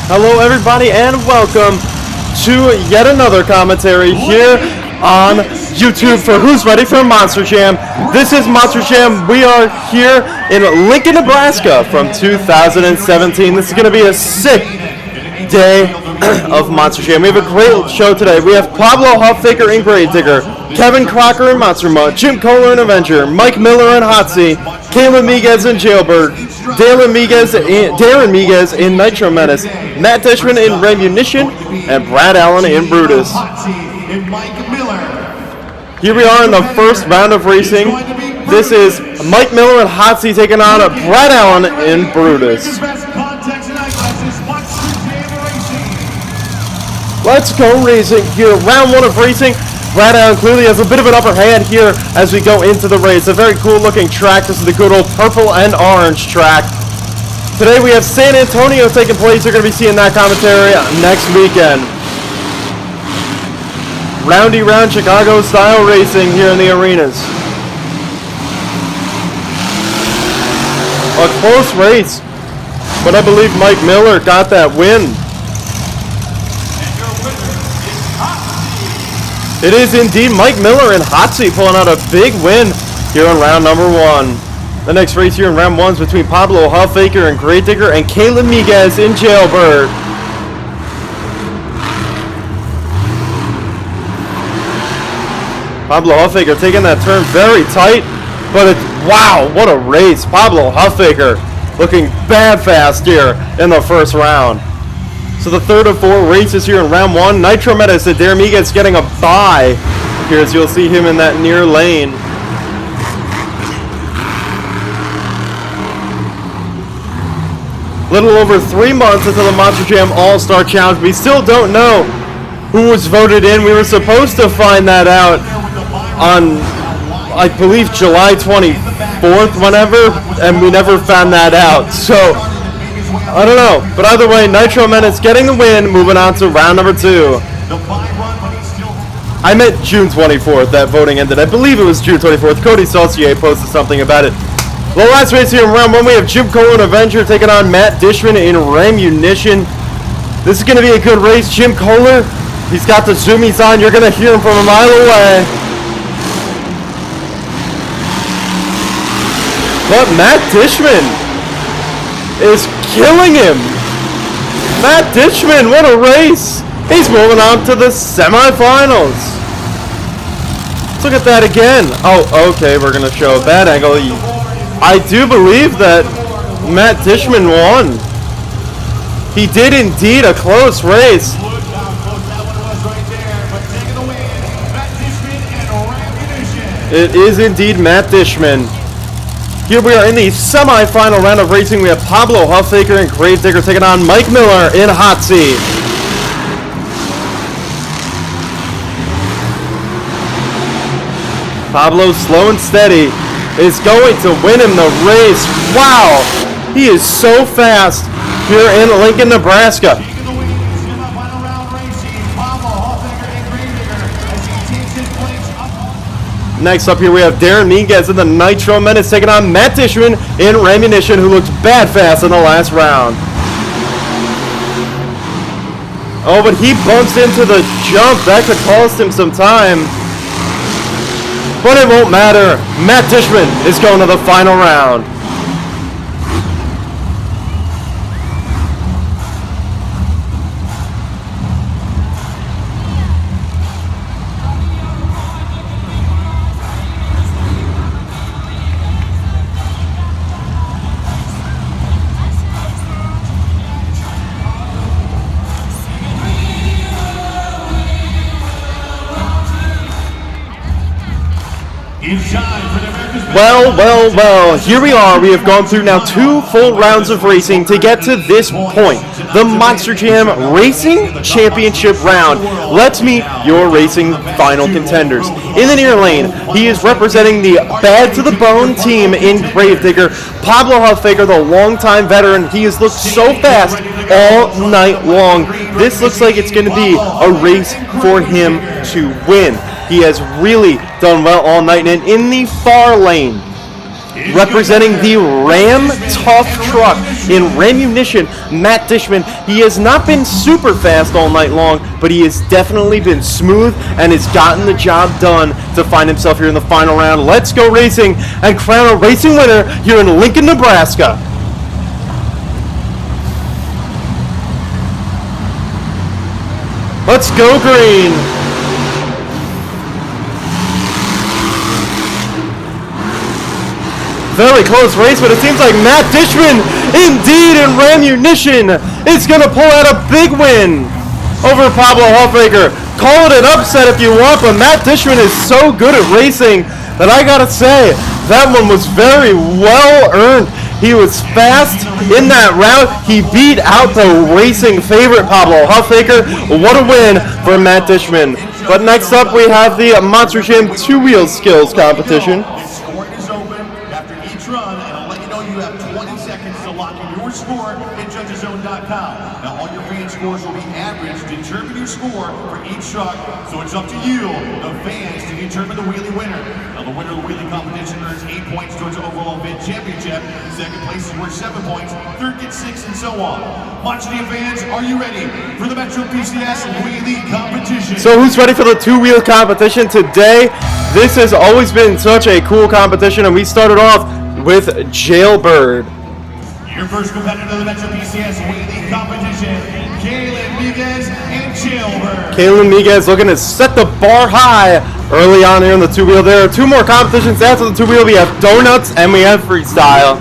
Hello everybody and welcome to yet another commentary here on YouTube for Who's Ready for Monster Jam. This is Monster Jam. We are here in Lincoln, Nebraska from 2017. This is going to be a sick day of Monster Jam. We have a great show today. We have Pablo Hufffaker in Gravedigger, Kevin Crocker in Monster Mutt, Jim Kohler in Avenger, Mike Miller in Hot Seat, Caleb Miguez in Jailbird, Darren Miguez in Nitro Menace, Matt Dishman in Remunition, and Brad Allen in Brutus. Here we are in the first round of racing. This is Mike Miller and Hot Seat taking on Brad Allen in Brutus. Let's go racing here. Round one of racing. Brad Allen clearly has a bit of an upper hand here as we go into the race. A very cool looking track. This is the good old purple and orange track. Today we have San Antonio taking place. You're going to be seeing that commentary next weekend. Roundy round Chicago style racing here in the arenas. A close race, but I believe Mike Miller got that win. It is indeed Mike Miller and Hot Seat pulling out a big win here in round number one. The next race here in round one is between Pablo Hufffaker in Gravedigger and Caleb Miguez in Jailbird. Pablo Hufffaker taking that turn very tight, but it's, wow, what a race. Pablo Hufffaker looking bad fast here in the first round. So the third of four races here in round one. Nitro Menace and Darren Miguez getting a bye here as you'll see him in that near lane. Little over 3 months into the Monster Jam All-Star Challenge. We still don't know who was voted in. We were supposed to find that out on, I believe, July 24th, whenever, and we never found that out. So I don't know, but either way, Nitro Menace getting the win, moving on to round number two. I meant June 24th, that voting ended. I believe it was June 24th. Cody Saucier posted something about it. The last race here in round one, we have Jim Kohler in Avenger taking on Matt Dishman in Remunition. This is going to be a good race. Jim Kohler, he's got the zoomies on. You're going to hear him from a mile away. But Matt Dishman is killing him. Matt Dishman, what a race. He's moving on to the semifinals. Let's look at that again. Oh, okay, we're going to show a bad angle. I do believe that Matt Dishman won. He did indeed, a close race. It is indeed Matt Dishman. Here we are in the semi-final round of racing. We have Pablo Hufffaker and Gravedigger taking on Mike Miller in Hot Seat. Pablo, slow and steady, is going to win him the race. Wow, he is so fast here in Lincoln, Nebraska. Next up here we have Darren Miguez in the Nitro Menace taking on Matt Dishman in Remunition, who looked bad fast in the last round. Oh, but he bumps into the jump. That could cost him some time. But it won't matter. Matt Dishman is going to the final round. Well, here we are. We have gone through now 2 full rounds of racing to get to this point. The Monster Jam Racing Championship round. Let's meet your racing final contenders. In the near lane, he is representing the Bad to the Bone team in Gravedigger. Pablo Hufffaker, the longtime veteran. He has looked so fast all night long. This looks like it's going to be a race for him to win. He has really done well all night. And in the far lane, representing the Ram Tough Truck, in Ramunition, Matt Dishman. He has not been super fast all night long, but he has definitely been smooth and has gotten the job done to find himself here in the final round. Let's go racing and crown a racing winner here in Lincoln, Nebraska. Let's go green. Very close race, but it seems like Matt Dishman, indeed in Ramunition, is going to pull out a big win over Pablo Hoffaker. Call it an upset if you want, but Matt Dishman is so good at racing that I got to say, that one was very well earned. He was fast in that route. He beat out the racing favorite, Pablo Hoffaker. What a win for Matt Dishman. But next up, we have the Monster Jam two-wheel skills competition. Run, and I'll let you know you have 20 seconds to lock in your score at judgeszone.com. Now, all your fan scores will be averaged to determine your score for each truck, so it's up to you, the fans, to determine the wheelie winner. Now, the winner of the wheelie competition earns 8 points towards the overall event championship. Second place is worth 7 points, third gets 6, and so on. Monster Jam fans, are you ready for the Metro PCS wheelie competition? So who's ready for the two-wheel competition today? This has always been such a cool competition, and we started off with Jailbird. Your first competitor of the Metro PCS wheelie competition, Kalen Miguez and Jailbird. Kalen Miguez looking to set the bar high early on here in the two-wheel. There are two more competitions after the two-wheel. We have Donuts and we have Freestyle.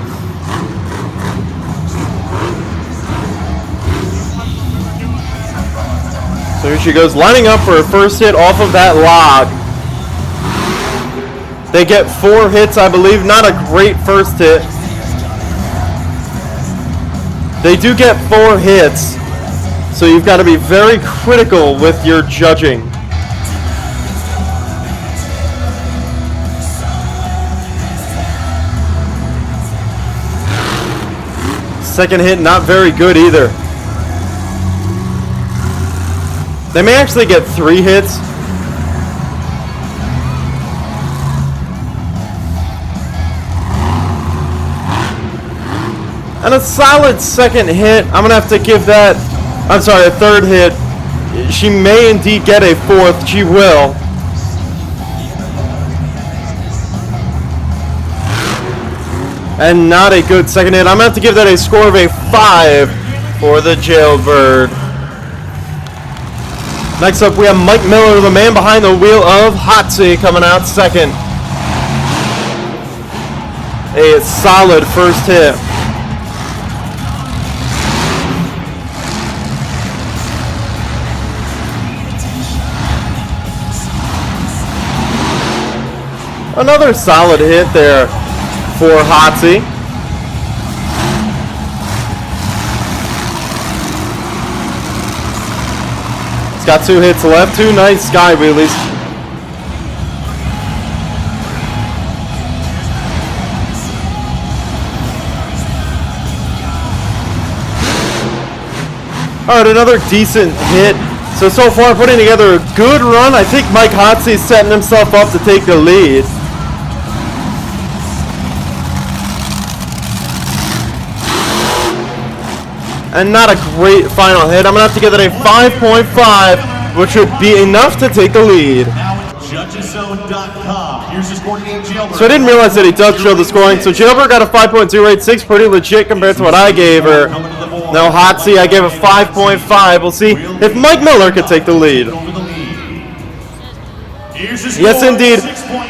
So here she goes, lining up for her first hit off of that log. They get 4 hits, I believe. Not a great first hit. They do get 4 hits, so you've got to be very critical with your judging. Second hit, not very good either. They may actually get 3 hits. And a solid second hit. I'm going to have to give that, I'm sorry, a third hit. She may indeed get a fourth. She will. And not a good second hit. I'm going to have to give that a score of a 5 for the Jailbird. Next up, we have Mike Miller, the man behind the wheel of Hotsy, coming out second. A solid first hit. Another solid hit there for Hotsy. He's got 2 hits left, 2 nice sky wheelies. Alright, another decent hit. So far putting together a good run. I think Mike Hotsy is setting himself up to take the lead. And not a great final hit. I'm going to have to give it a 5.5, which would be enough to take the lead. Judgeszone.com. Here's the score today, Jailbird. So I didn't realize that he does show the scoring. So Jailbird got a 5.286, pretty legit compared to what I gave her. Now Hotsy, I gave a 5.5. We'll see if Mike Miller could take the lead. Yes, indeed.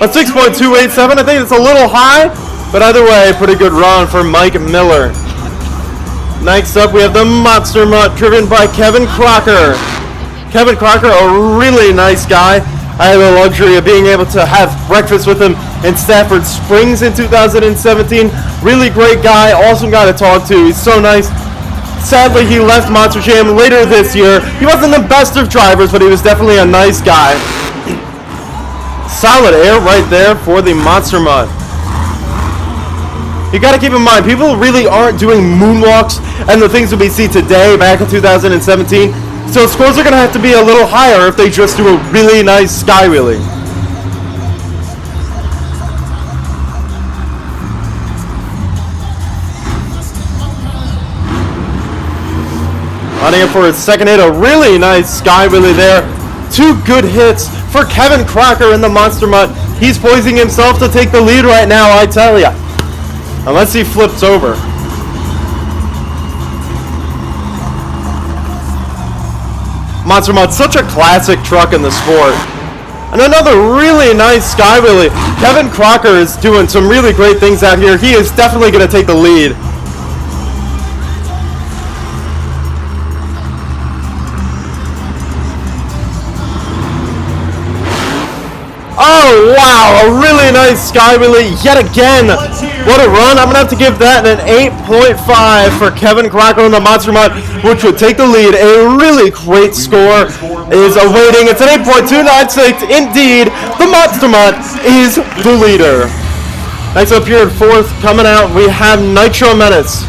A 6.287. I think it's a little high, but either way, pretty good run for Mike Miller. Next up, we have the Monster Mutt, driven by Kevin Crocker. Kevin Crocker, a really nice guy. I had the luxury of being able to have breakfast with him in Stafford Springs in 2017. Really great guy, awesome guy to talk to. He's so nice. Sadly, he left Monster Jam later this year. He wasn't the best of drivers, but he was definitely a nice guy. Solid air right there for the Monster Mutt. You got to keep in mind, people really aren't doing moonwalks and the things that we see today back in 2017. So scores are going to have to be a little higher if they just do a really nice sky wheelie. Running it for his second hit, a really nice sky wheelie there. 2 good hits for Kevin Crocker in the Monster Mutt. He's poising himself to take the lead right now, I tell ya. Unless he flips over. Monster Mutt, such a classic truck in the sport. And another really nice sky wheelie. Kevin Crocker is doing some really great things out here. He is definitely going to take the lead. Oh, wow, a really nice sky wheelie yet again. What a run. I'm going to have to give that an 8.5 for Kevin Crocker on the Monster Mutt, which would take the lead. A really great score is awaiting. It's an 8.296. Indeed, the Monster Mutt is the leader. Next up here at 4th, coming out, we have Nitro Menace.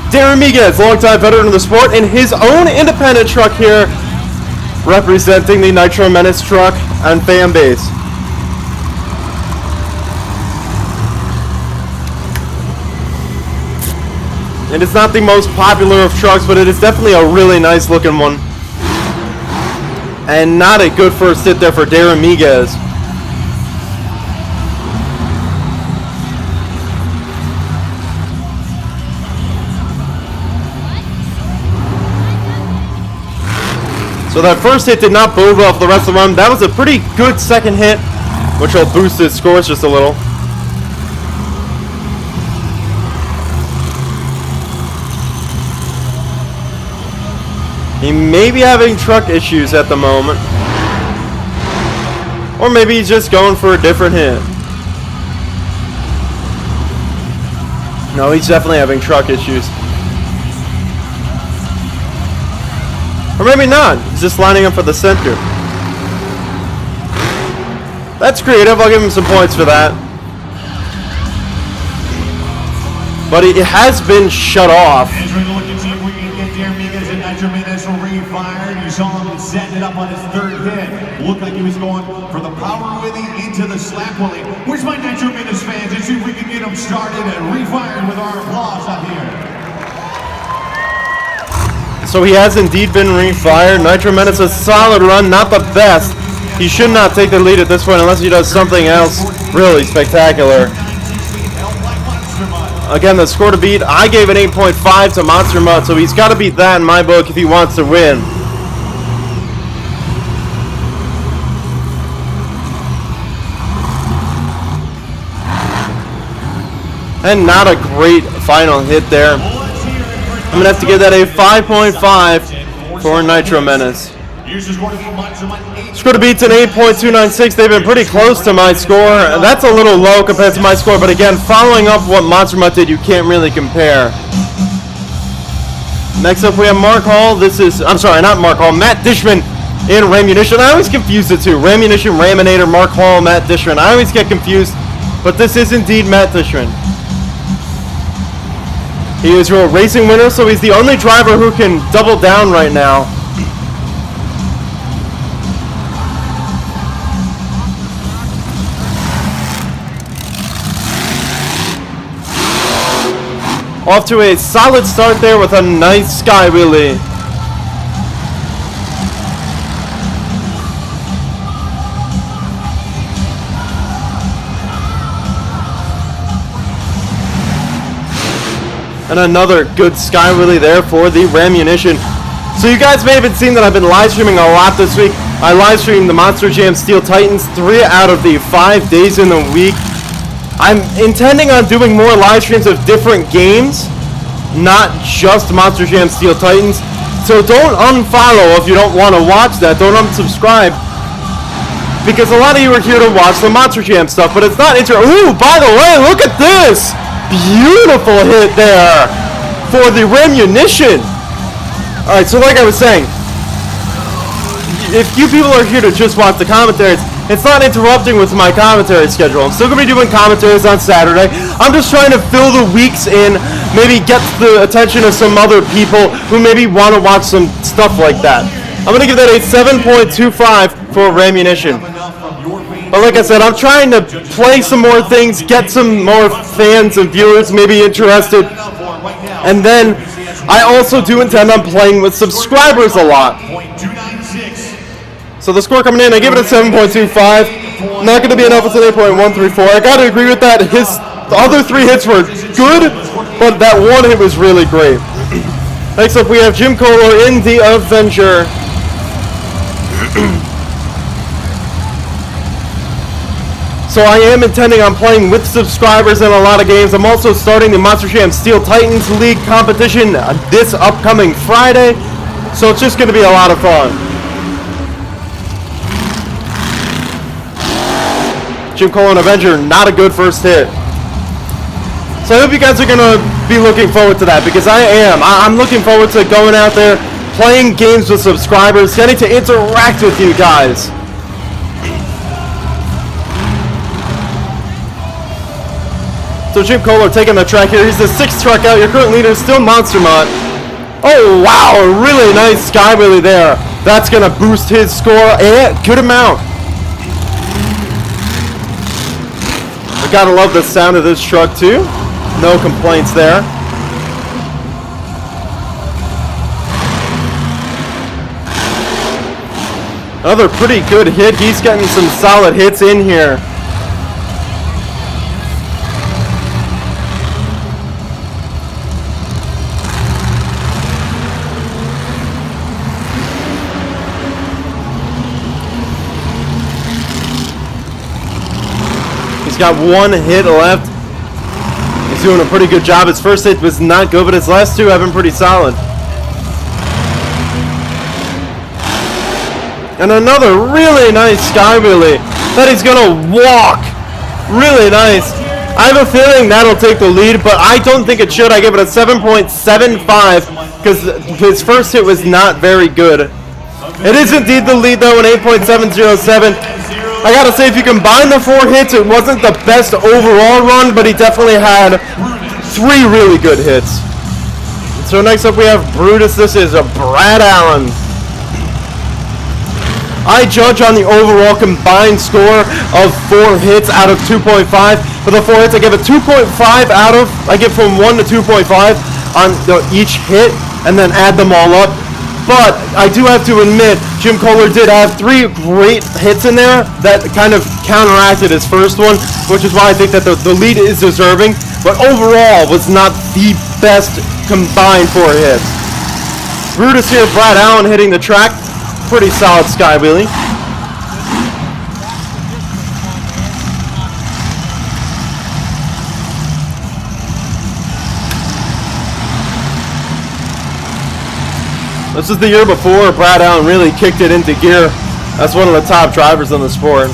Darren Miguez, longtime veteran of the sport, in his own independent truck here, representing the Nitro Menace truck and fan base. It is not the most popular of trucks, but it is definitely a really nice looking one. And not a good first hit there for Darren Miguez. So that first hit did not bode well for the rest of the run. That was a pretty good second hit, which will boost his scores just a little. He may be having truck issues at the moment. Or maybe he's just going for a different hit. No, he's definitely having truck issues. Or maybe not. He's just lining up for the center. That's creative. I'll give him some points for that. But it has been shut off. As we're looking to see if we can get Darren Miguez and Nitro Menace refired. You saw him setting it up on his 3rd hit. Looked like he was going for the power wheelie into the slap wheelie. Where's my Nitro Menace fans? Let's see if we can get him started and refired with our applause out here. So he has indeed been refired. Nitro Menace, a solid run, not the best. He should not take the lead at this point unless he does something else really spectacular. Again, the score to beat, I gave an 8.5 to Monster Mutt, so he's got to beat that in my book if he wants to win. And not a great final hit there. I'm going to have to give that a 5.5 for Nitro Menace. Score to beat's an 8.296. They've been pretty close to my score. That's a little low compared to my score, but again, following up what Monster Mutt did, you can't really compare. Next up, we have Mark Hall. Matt Dishman in Rammunition. I always confuse the two. Rammunition, Raminator, Mark Hall, Matt Dishman. I always get confused, but this is indeed Matt Dishman. He is your racing winner, so he's the only driver who can double down right now. Off to a solid start there with a nice sky wheelie. And another good sky wheelie there for the Rammunition. So you guys may have seen that I've been live streaming a lot this week. I live streamed the Monster Jam Steel Titans 3 out of the 5 days in the week. I'm intending on doing more live streams of different games, not just Monster Jam Steel Titans. So don't unfollow if you don't want to watch that. Don't unsubscribe. Because a lot of you are here to watch the Monster Jam stuff, but it's not Ooh, by the way, look at this! Beautiful hit there for the Rammunition. Alright, so like I was saying, if you people are here to just watch the commentaries, it's not interrupting with my commentary schedule. I'm still going to be doing commentaries on Saturday. I'm just trying to fill the weeks in, maybe get the attention of some other people who maybe want to watch some stuff like that. I'm going to give that a 7.25 for Rammunition. But like I said, I'm trying to play some more things, get some more fans and viewers maybe interested. And then I also do intend on playing with subscribers a lot. So the score coming in, I give it a 7.25. Not going to be enough, it's an 8.134. I got to agree with that. His other 3 hits were good, but that one hit was really great. Next up, we have Jim Kohler in the Avenger. So I am intending on playing with subscribers in a lot of games. I'm also starting the Monster Jam Steel Titans League competition this upcoming Friday. So it's just going to be a lot of fun. Jim Cole and Avenger, not a good first hit. So I hope you guys are going to be looking forward to that, because I am. I'm looking forward to going out there, playing games with subscribers, getting to interact with you guys. So Jim Kohler taking the track here. He's the 6th truck out. Your current leader is still Monster Mutt. Oh, wow. A really nice sky wheelie there. That's going to boost his score a good amount. I gotta love the sound of this truck too. No complaints there. Another pretty good hit. He's getting some solid hits in here. He's got 1 hit left. He's doing a pretty good job. His first hit was not good, but his last 2 have been pretty solid. And another really nice sky wheelie that he's gonna walk. Really nice. I have a feeling that'll take the lead, but I don't think it should. I give it a 7.75 because his first hit was not very good. It is indeed the lead though, an 8.707. I gotta say, if you combine the 4 hits, it wasn't the best overall run, but he definitely had 3 really good hits. So next up we have Brutus. This is a Brad Allen. I judge on the overall combined score of 4 hits out of 2.5. For the 4 hits, I give it 2.5 out of, I give from 1 to 2.5 on each hit, and then add them all up. But I do have to admit, Jim Kohler did have 3 great hits in there that kind of counteracted his first one, which is why I think that the lead is deserving, but overall was not the best combined 4 hits. Brutus here, Brad Allen hitting the track. Pretty solid sky wheelie. This is the year before Brad Allen really kicked it into gear. That's one of the top drivers in the sport.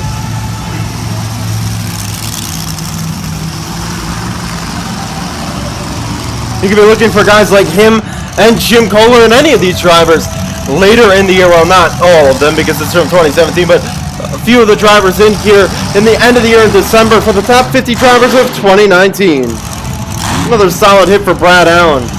You could be looking for guys like him and Jim Kohler and any of these drivers later in the year. Well, not all of them because it's from 2017, but a few of the drivers in here in the end of the year in December for the top 50 drivers of 2019. Another solid hit for Brad Allen.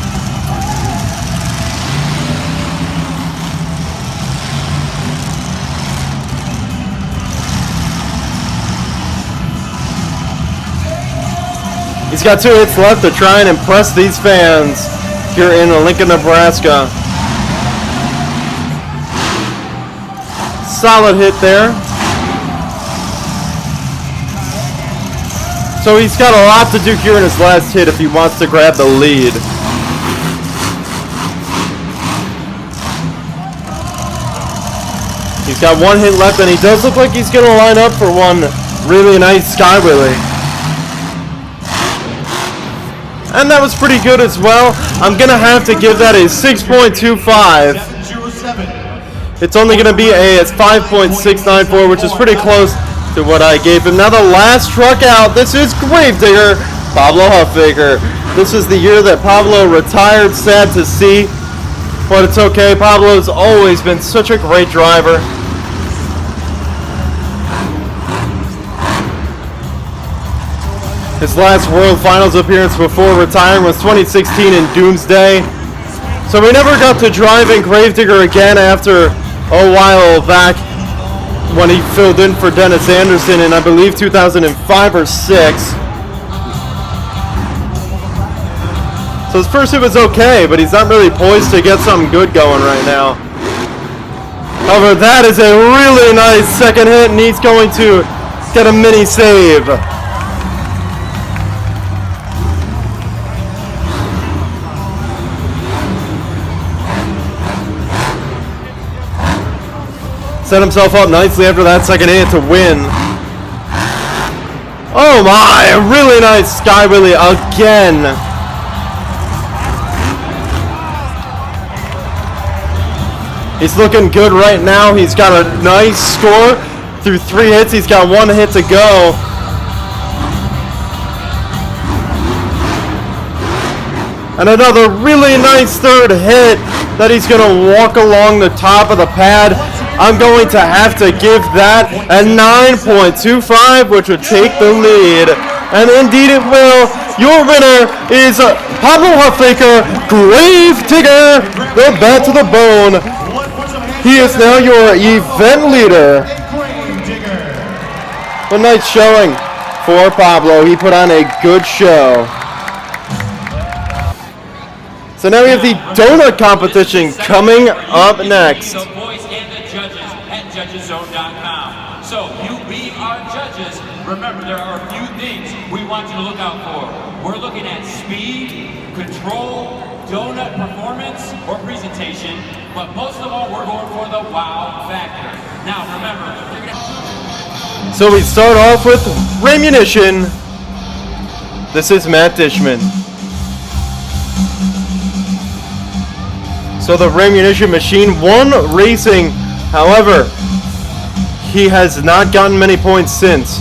He's got 2 hits left to try and impress these fans here in Lincoln, Nebraska. Solid hit there. So he's got a lot to do here in his last hit if he wants to grab the lead. He's got 1 hit left, and he does look like he's going to line up for one really nice sky wheelie. And that was pretty good as well. I'm going to have to give that a 6.25. It's only going to be a 5.694, which is pretty close to what I gave him. Now the last truck out, this is Gravedigger, Pablo Huffbaker. This is the year that Pablo retired, sad to see, but it's okay. Pablo's always been such a great driver. His last World Finals appearance before retiring was 2016 in Doomsday. So we never got to drive in Gravedigger again after a while back. when he filled in for Dennis Anderson in, I believe, 2005 or 6. So his first hit was okay, but he's not really poised to get something good going right now. However, that is a really nice second hit, and he's going to get a mini save. Set himself up nicely after that second hit to win. Oh my, a really nice sky wheelie again. He's looking good right now. He's got a nice score through 3 hits. He's got 1 hit to go. And another really nice third hit that he's going to walk along the top of the pad. I'm going to have to give that a 9.25, which would take the lead. And indeed it will. Your winner is Pablo Hufflaker, Grave Digger, the bat to the bone. He is now your event leader. A nice showing for Pablo. He put on a good show. So now we have the donut competition coming up next. judgeszone.com. So you being our judges, remember there are a few things we want you to look out for. We're looking at speed, control, donut performance, or presentation, but most of all we're going for the wow factor. Now remember, you're gonna... So we start off with Ramunition. This is Matt Dishman. So the Ramunition machine won racing. However, he has not gotten many points since.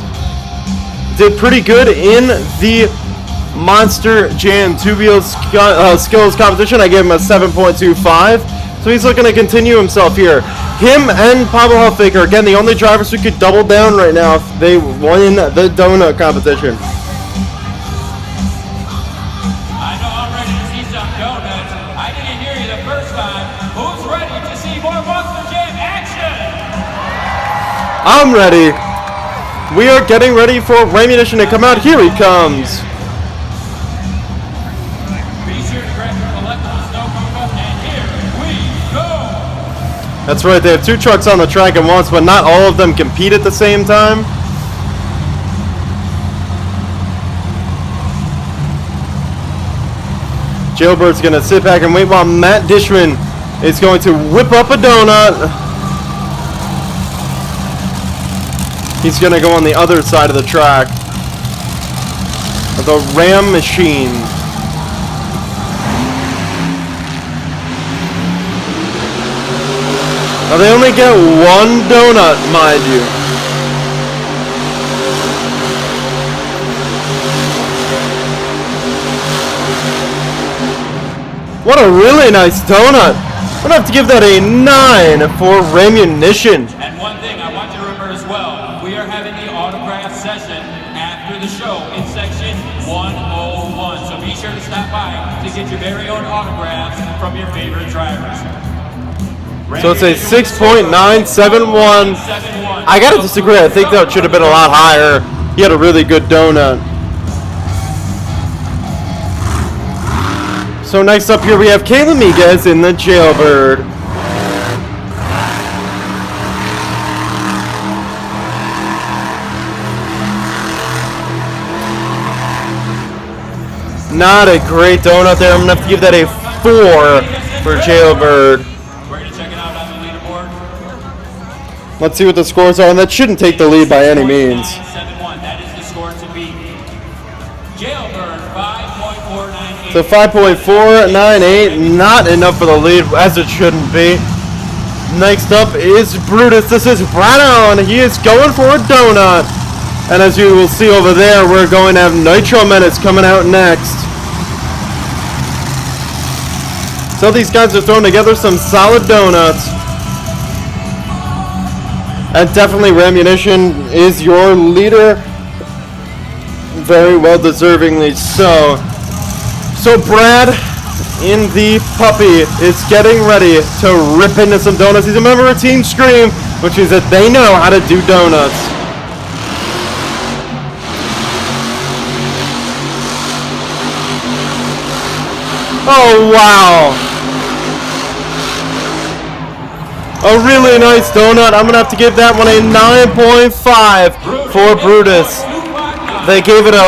Did pretty good in the Monster Jam 2-wheel skills competition. I gave him a 7.25. So he's looking to continue himself here. Him and Pablo Hufflaker, again, the only drivers who could double down right now if they win the donut competition. I know I'm ready to see some donuts. I didn't hear you the first time. Who's ready to see more Monster Jam action? I'm ready. We are getting ready for Ramunition to come out. Here he comes. Be sure to grab your collectible snow cone, and here we go. That's right, they have 2 trucks on the track at once, but not all of them compete at the same time. Jailbird's gonna sit back and wait while Matt Dishman is going to whip up a donut. He's gonna go on the other side of the track. The Ram machine. Now they only get 1 donut, mind you. What a really nice donut. I'm gonna have to give that a 9 for Ramunition. And one thing I want you to remember as well, we are having the autograph session after the show in section 101. So be sure to stop by to get your very own autographs from your favorite drivers. So it's a 6.971. I gotta disagree. I think that should have been a lot higher. He had a really good donut. So next up here we have Kayla Miguez in the Jailbird. Not a great donut there. I'm gonna have to give that a 4 for Jailbird. We're going to check it out on the leaderboard. Let's see what the scores are, and that shouldn't take the lead by any means. 971. That is the score to beat. Jailbird 5.498. So 5.498, not enough for the lead, as it shouldn't be. Next up is Brutus. This is Brown. He is going for a donut. And as you will see over there, we're going to have Nitro Menace coming out next. So these guys are throwing together some solid donuts. And definitely Ramunition is your leader. Very well deservingly so. So Brad, in the puppy is getting ready to rip into some donuts. He's a member of Team Scream, which means that they know how to do donuts. Oh, wow. A really nice donut. I'm going to have to give that one a 9.5 for Brutus. They gave it a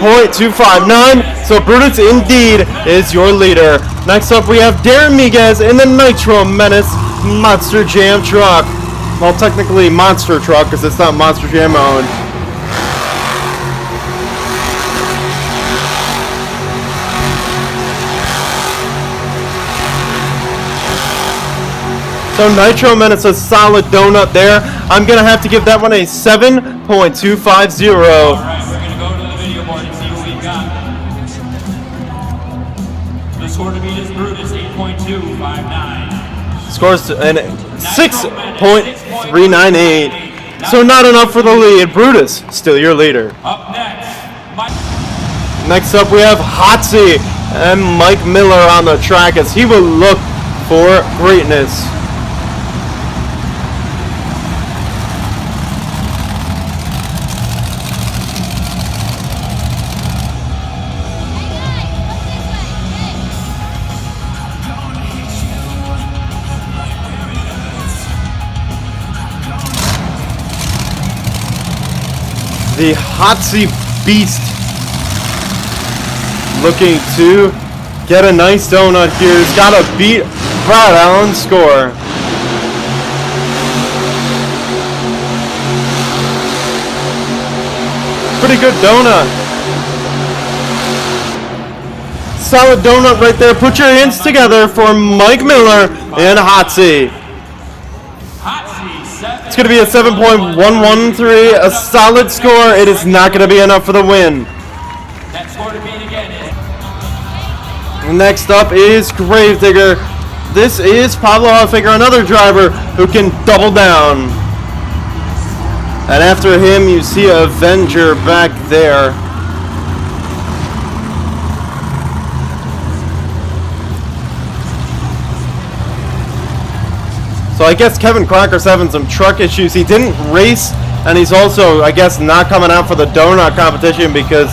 8.259, so Brutus indeed is your leader. Next up, we have Darren Miguez in the Nitro Menace Monster Jam truck. Well, technically Monster truck because it's not Monster Jam owned. So Nitro Menace, a solid donut there. I'm going to have to give that one a 7.250. All right, we're going to go to the video board and see what we've got. The score to beat is Brutus, 8.259. Scores an 6.398. So not enough for the lead. Brutus, still your leader. Up next, Mike. Next up, we have Hotsy and Mike Miller on the track as he will look for greatness. The Hotsy Beast looking to get a nice donut here. He's got to beat Brad Allen's score. Pretty good donut. Solid donut right there. Put your hands together for Mike Miller and Hotsy. It's going to be a 7.113, a solid score. It is not going to be enough for the win. That score to beat again is... Next up is Gravedigger. This is Pablo Huffaker, another driver who can double down. And after him, you see Avenger back there. So I guess Kevin Crocker's having some truck issues. He didn't race, and he's also, I guess, not coming out for the donut competition because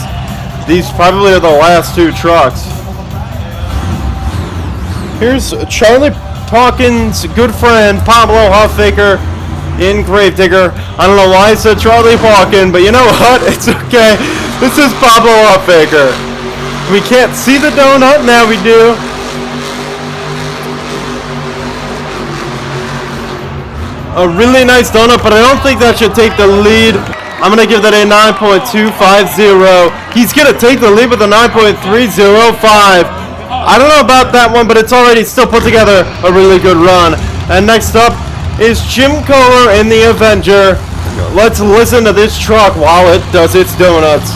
these probably are the last two trucks. Here's Charlie Hawkins' good friend, Pablo Huffaker in Gravedigger. I don't know why I said Charlie Hawkins, but you know what? It's okay. This is Pablo Huffaker. We can't see the donut, now we do. A really nice donut, but I don't think that should take the lead. I'm going to give that a 9.250. He's going to take the lead with a 9.305. I don't know about that one, but it's already still put together a really good run. And next up is Jim Kohler in the Avenger. Let's listen to this truck while it does its donuts.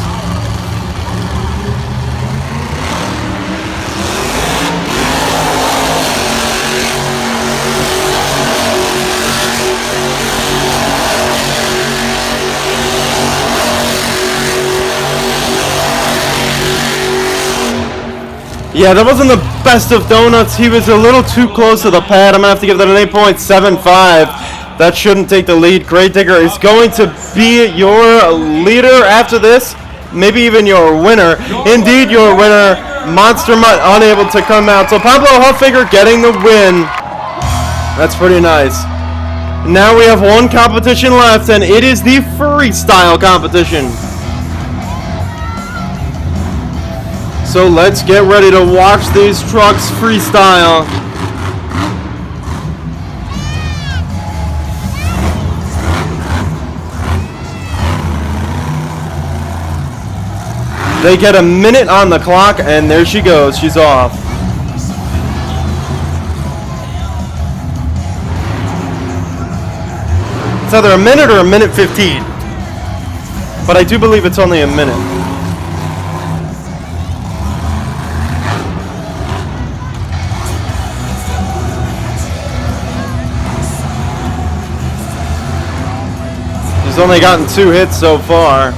Yeah, that wasn't the best of donuts. He was a little too close to the pad. I'm going to have to give that an 8.75. That shouldn't take the lead. Gravedigger is going to be your leader after this. Maybe even your winner. Indeed, your winner. Monster Mutt unable to come out. So Pablo Huffaker getting the win. That's pretty nice. Now we have one competition left, and it is the freestyle competition. So let's get ready to watch these trucks freestyle. They get a minute on the clock, and there she goes. She's off. It's either a minute or a minute 15. But I do believe it's only a minute. He's only gotten 2 hits so far.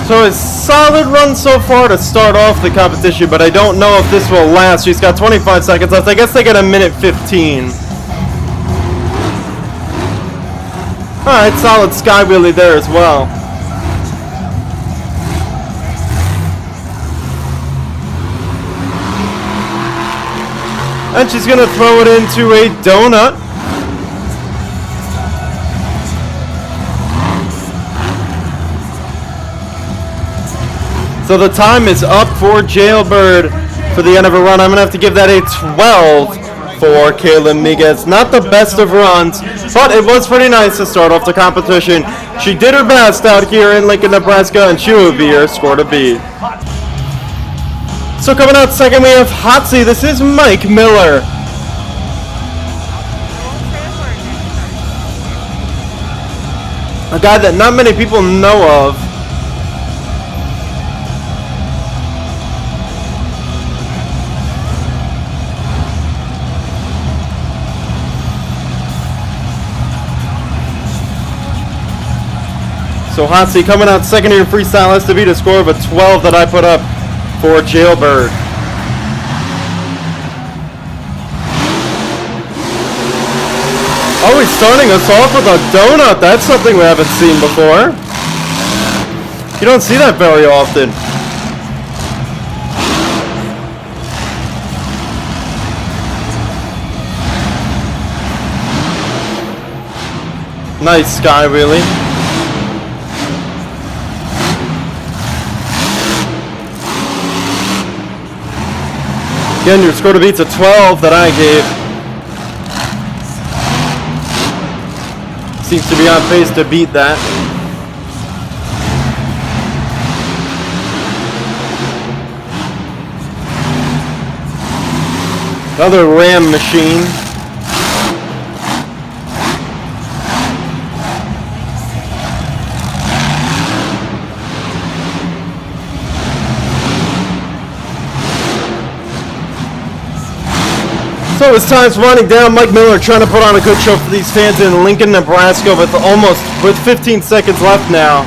So a solid run so far to start off the competition, but I don't know if this will last. She's got 25 seconds left. I guess they get a minute 15. Alright, solid sky wheelie there as well. And she's going to throw it into a donut. So the time is up for Jailbird for the end of her run. I'm going to have to give that a 12 for Kayla Miguez. Not the best of runs, but it was pretty nice to start off the competition. She did her best out here in Lincoln, Nebraska, and she will be her score to beat. So coming out second, we have Hotsy. This is Mike Miller. A guy that not many people know of. So Hotsy coming out second here in freestyle has to beat a score of a 12 that I put up for Jailbird. Oh, he's starting us off with a donut. That's something we haven't seen before. You don't see that very often. Nice sky wheelie. Again, your score to beat's a 12 that I gave. Seems to be on pace to beat that. Another ram machine. So as time's winding down, Mike Miller trying to put on a good show for these fans in Lincoln, Nebraska with 15 seconds left now.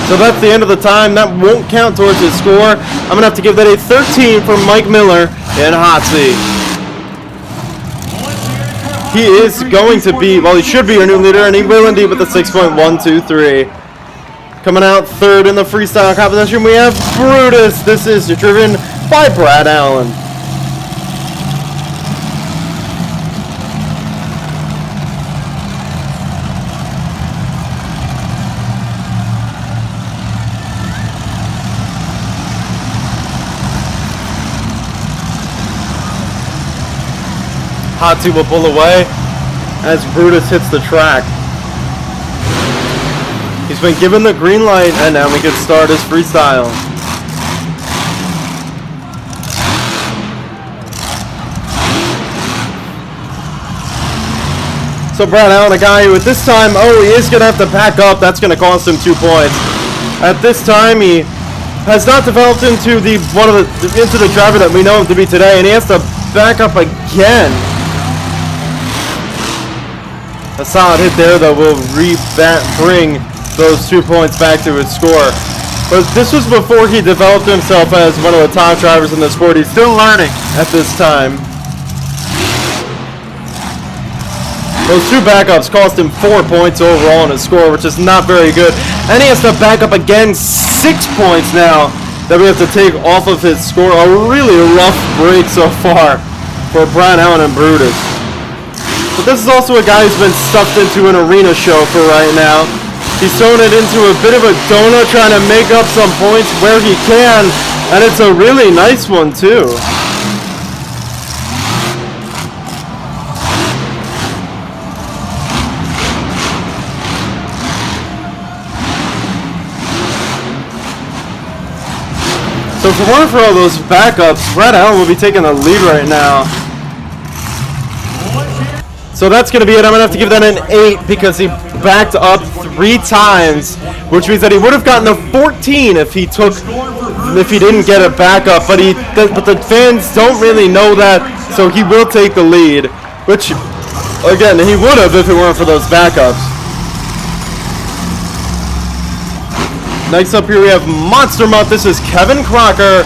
So that's the end of the time. That won't count towards his score. I'm going to have to give that a 13 for Mike Miller in Hotsy. He is going to be, well, he should be our new leader, and he will indeed with the 6.123. Coming out third in the freestyle competition, we have Brutus. This is driven by Brad Allen. Hotsy will pull away as Brutus hits the track. He's been given the green light, and now we can start his freestyle. So Brad Allen, a guy who at this time, he is going to have to pack up. That's going to cost him 2 points. At this time, he has not developed into the driver that we know him to be today, and he has to back up again. A solid hit there, though, will bring those 2 points back to his score. But this was before he developed himself as one of the top drivers in the sport. He's still learning at this time. Those 2 backups cost him 4 points overall in his score, which is not very good. And he has to back up again 6 points now that we have to take off of his score. A really rough break so far for Brad Allen and Brutus. But this is also a guy who's been stuffed into an arena show for right now. He's thrown it into a bit of a donut, trying to make up some points where he can, and it's a really nice one too. So for all those backups, Brad Allen will be taking the lead right now. So that's going to be it. I'm going to have to give that an 8 because he backed up 3 times, which means that he would have gotten a 14 if he took if he didn't get a backup, but the fans don't really know that, so he will take the lead, which, again, he would have if it weren't for those backups. Next up here we have Monster Mutt. This is Kevin Crocker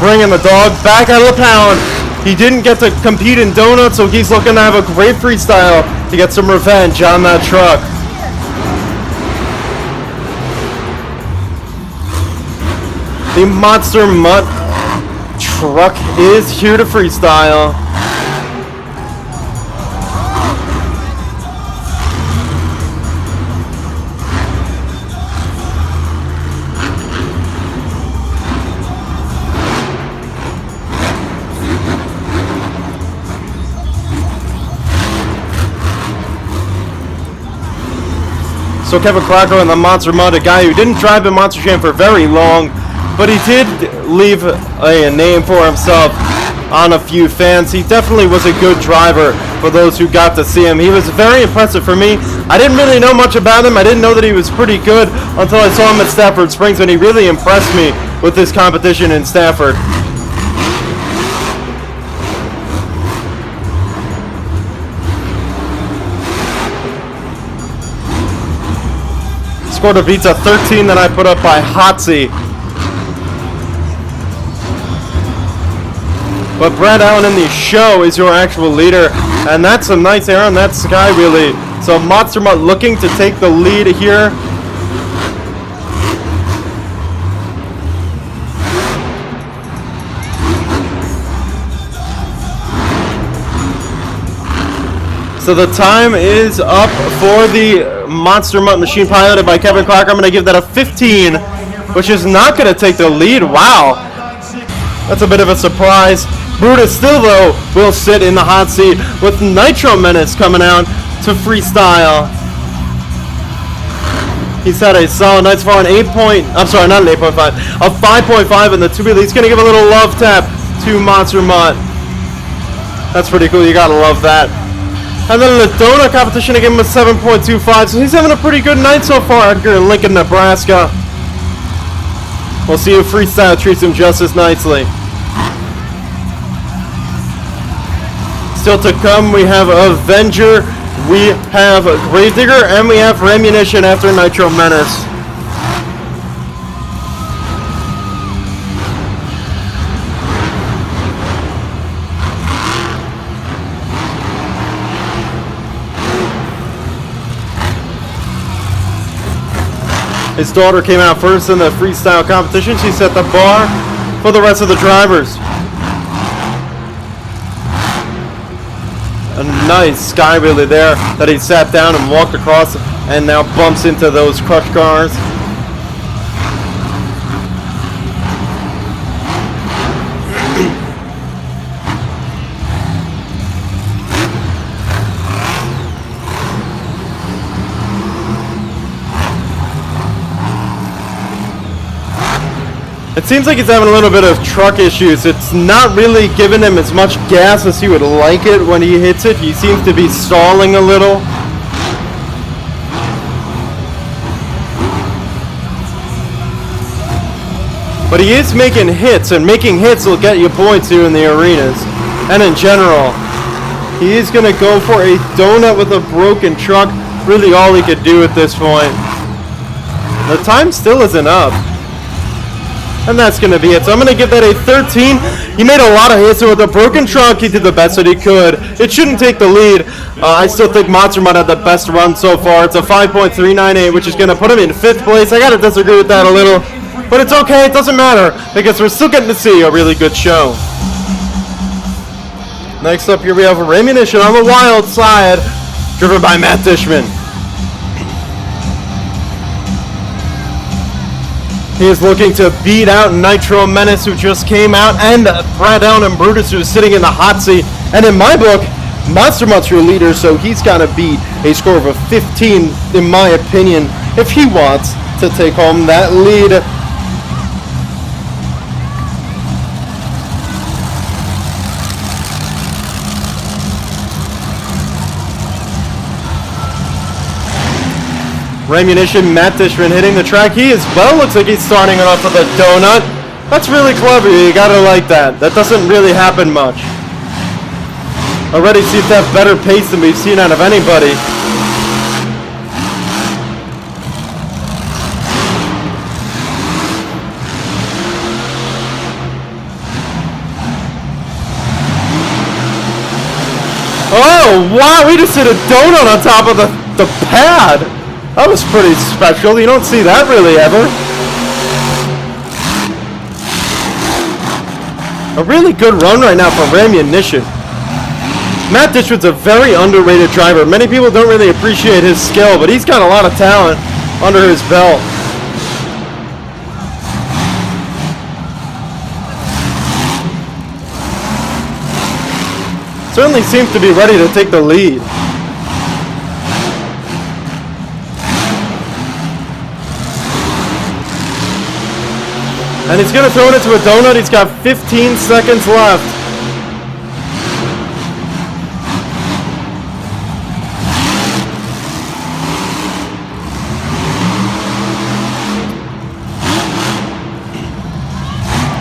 bringing the dog back out of the pound. He didn't get to compete in donuts, so he's looking to have a great freestyle to get some revenge on that truck. The Monster Mutt truck is here to freestyle. So Kevin Crocker and the Monster Mutt, a guy who didn't drive in Monster Jam for very long, but he did leave a name for himself on a few fans. He definitely was a good driver for those who got to see him. He was very impressive for me. I didn't really know much about him. I didn't know that he was pretty good until I saw him at Stafford Springs, and he really impressed me with this competition in Stafford. Scored a pizza 13 that I put up by Hotsy. But Brad Allen in the show is your actual leader, and that's a nice air on that Sky Wheelie. So Monster Mutt looking to take the lead here. So the time is up for the Monster Mutt machine piloted by Kevin Crocker. I'm going to give that a 15, which is not going to take the lead. Wow. That's a bit of a surprise. Brutus still, though, will sit in the hot seat with Nitro Menace coming out to freestyle. He's had a solid night so far, an 8.5 in the two-wheel. He's going to give a little love tap to Monster Mutt. That's pretty cool. You got to love that. And then in the donut competition, I gave him a 7.25, so he's having a pretty good night so far out here in Lincoln, Nebraska. We'll see if freestyle treats him just as nicely. Still to come, we have Avenger, we have Gravedigger, and we have Ammunition after Nitro Menace. His daughter came out first in the freestyle competition. She set the bar for the rest of the drivers. A nice Sky Wheelie there that he sat down and walked across and now bumps into those crush cars. It seems like he's having a little bit of truck issues. It's not really giving him as much gas as he would like it when he hits it. He seems to be stalling a little. But he is making hits, and making hits will get you points here in the arenas. And in general, he is going to go for a donut with a broken truck. Really all he could do at this point. The time still isn't up. And that's going to be it. So I'm going to give that a 13. He made a lot of hits with a broken truck. He did the best that he could. It shouldn't take the lead. I still think Monster Mutt had the best run so far. It's a 5.398, which is going to put him in 5th place. I got to disagree with that a little. But it's okay. It doesn't matter because we're still getting to see a really good show. Next up here we have Ammunition on the wild side, driven by Matt Dishman. He is looking to beat out Nitro Menace, who just came out, and Brad Allen and Brutus, who is sitting in the hot seat. And in my book, Monster Mutt's your leader, so he's got to beat a score of a 15, in my opinion, if he wants to take home that lead. Ammunition, Matt Dishman hitting the track. He as well looks like he's starting it off with a donut. That's really clever. You gotta like that. That doesn't really happen much. Already seems to have better pace than we've seen out of anybody. Oh, wow, we just hit a donut on top of the pad. That was pretty special. You don't see that really ever. A really good run right now from Ammunition. Matt Dishwood's a very underrated driver. Many people don't really appreciate his skill, but he's got a lot of talent under his belt. Certainly seems to be ready to take the lead. And he's going to throw it into a donut. He's got 15 seconds left.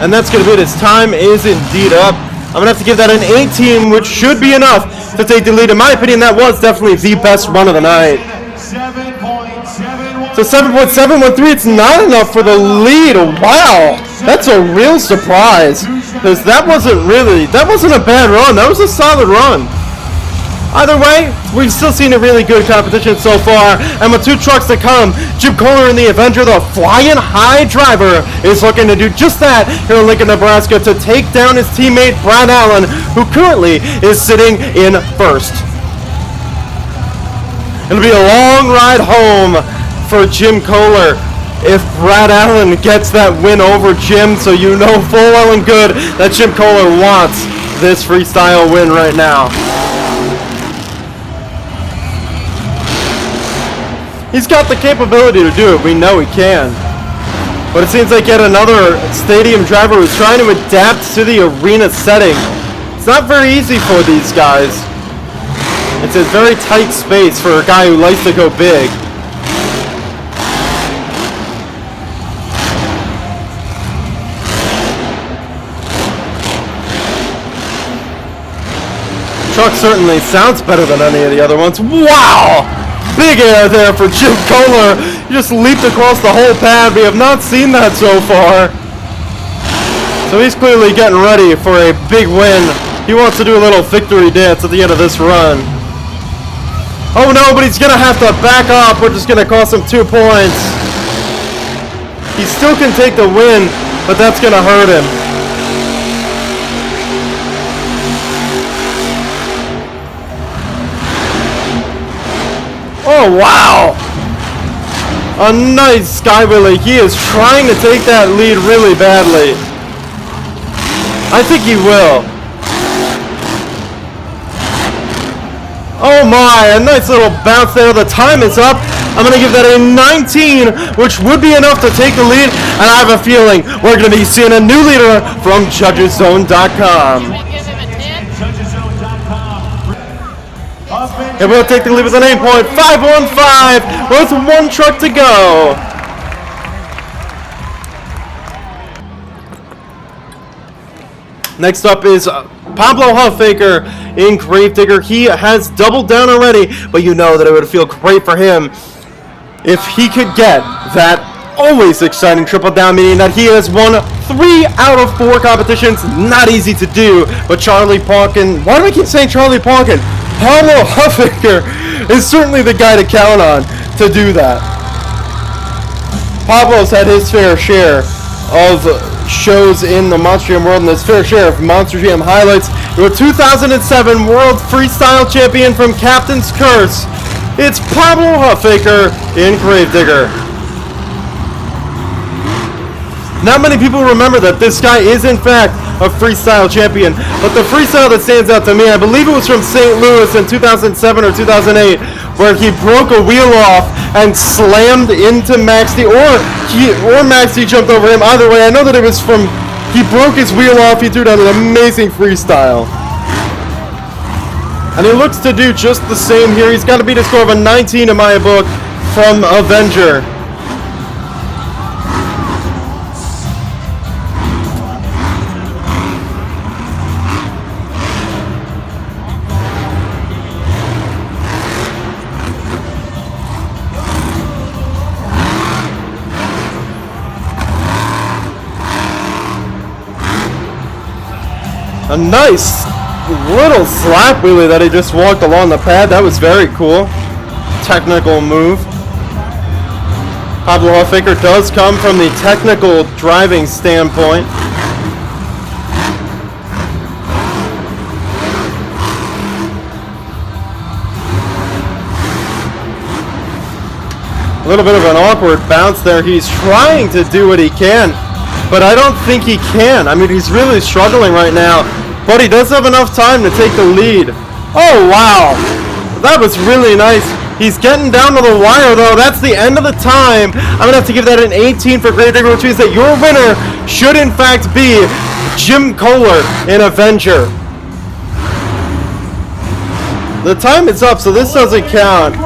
And that's going to be it. His time is indeed up. I'm going to have to give that an 18, which should be enough to take the lead. In my opinion, that was definitely the best run of the night. 7.713. So 7.713, it's not enough for the lead. Wow, that's a real surprise. Because that wasn't a bad run. That was a solid run. Either way, we've still seen a really good competition so far, and with 2 trucks to come, Jim Kohler in the Avenger, the flying high driver, is looking to do just that here in Lincoln, Nebraska, to take down his teammate Brad Allen, who currently is sitting in first. It'll be a long ride home for Jim Kohler if Brad Allen gets that win over Jim, so you know full well and good that Jim Kohler wants this freestyle win right now. He's got the capability to do it. We know he can. But it seems like yet another stadium driver who's trying to adapt to the arena setting. It's not very easy for these guys. It's a very tight space for a guy who likes to go big. Truck certainly sounds better than any of the other ones. Wow! Big air there for Jim Kohler. He just leaped across the whole pad. We have not seen that so far. So he's clearly getting ready for a big win. He wants to do a little victory dance at the end of this run. Oh no, but he's going to have to back up. We're just going to cost him 2 points. He still can take the win, but that's going to hurt him. Oh, wow. A nice sky wheelie. He is trying to take that lead really badly. I think he will. Oh my, a nice little bounce there. The time is up. I'm going to give that a 19, which would be enough to take the lead. And I have a feeling we're going to be seeing a new leader from JudgesZone.com. And we'll take the lead with an 8.515 with 1 truck to go. Next up is Pablo Huffaker in Gravedigger. He has doubled down already, but you know that it would feel great for him if he could get that always exciting triple down, meaning that he has won 3 out of 4 competitions. Not easy to do, but Charlie Ponkin, why do I keep saying Charlie Ponkin? Pablo Huffaker is certainly the guy to count on to do that. Pablo's had his fair share of shows in the Monster Jam world and his fair share of Monster Jam highlights. Your 2007 World Freestyle Champion from Captain's Curse, it's Pablo Huffaker in Gravedigger. Not many people remember that this guy is in fact a freestyle champion, but the freestyle that stands out to me, I believe it was from St. Louis in 2007 or 2008, where he broke a wheel off and slammed into Max D, or Max D jumped over him. Either way, I know that it was from, he broke his wheel off, he threw down an amazing freestyle. And he looks to do just the same here. He's got to beat a score of a 19 in my book from Avenger. A nice little slap wheelie that he just walked along the pad. That was very cool. Technical move. Pablo Huffaker does come from the technical driving standpoint. A little bit of an awkward bounce there. He's trying to do what he can, but I don't think he can. I mean, he's really struggling right now, but he does have enough time to take the lead. Oh, wow. That was really nice. He's getting down to the wire, though. That's the end of the time. I'm going to have to give that an 18 for Gravedigger, which means that your winner should, in fact, be Jim Kohler in Avenger. The time is up, so this doesn't count.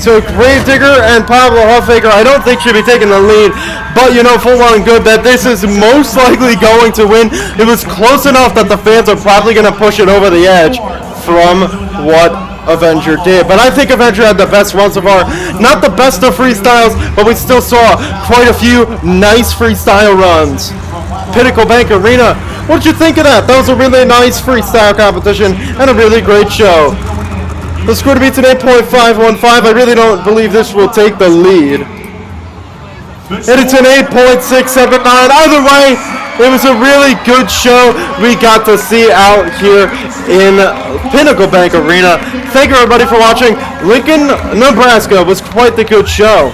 So Gravedigger and Pablo Huffaker, I don't think should be taking the lead, but you know full well and good that this is most likely going to win. It was close enough that the fans are probably going to push it over the edge from what Avenger did. But I think Avenger had the best run so far. Not the best of freestyles, but we still saw quite a few nice freestyle runs. Pinnacle Bank Arena, what did you think of that? That was a really nice freestyle competition and a really great show. The score to beat's an 8.515. I really don't believe this will take the lead. And it's an 8.679. Either way, it was a really good show we got to see out here in Pinnacle Bank Arena. Thank you everybody for watching. Lincoln, Nebraska was quite the good show.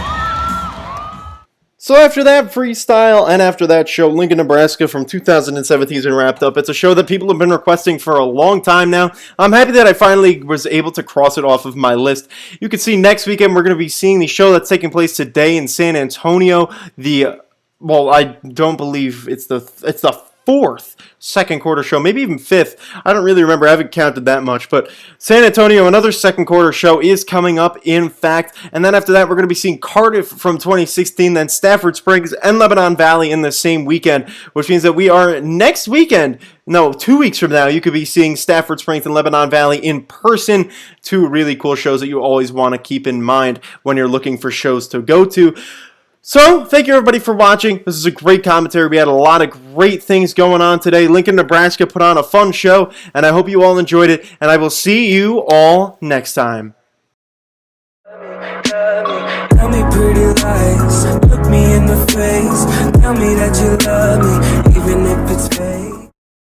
So after that freestyle and after that show, Lincoln, Nebraska from 2017 has been wrapped up. It's a show that people have been requesting for a long time now. I'm happy that I finally was able to cross it off of my list. You can see next weekend we're going to be seeing the show that's taking place today in San Antonio. Well, I don't believe it's the fourth second quarter show, maybe even fifth. I don't really remember. I haven't counted that much. But San Antonio, another second quarter show is coming up, in fact. And then after that, we're going to be seeing Cardiff from 2016, then Stafford Springs and Lebanon Valley in the same weekend, which means that we are next weekend, no, 2 weeks from now, you could be seeing Stafford Springs and Lebanon Valley in person. Two really cool shows that you always want to keep in mind when you're looking for shows to go to. So, thank you everybody for watching. This is a great commentary. We had a lot of great things going on today. Lincoln, Nebraska put on a fun show, and I hope you all enjoyed it, and I will see you all next time. Tell me pretty lies, look me in the face, tell me that you love me, even if it's fake.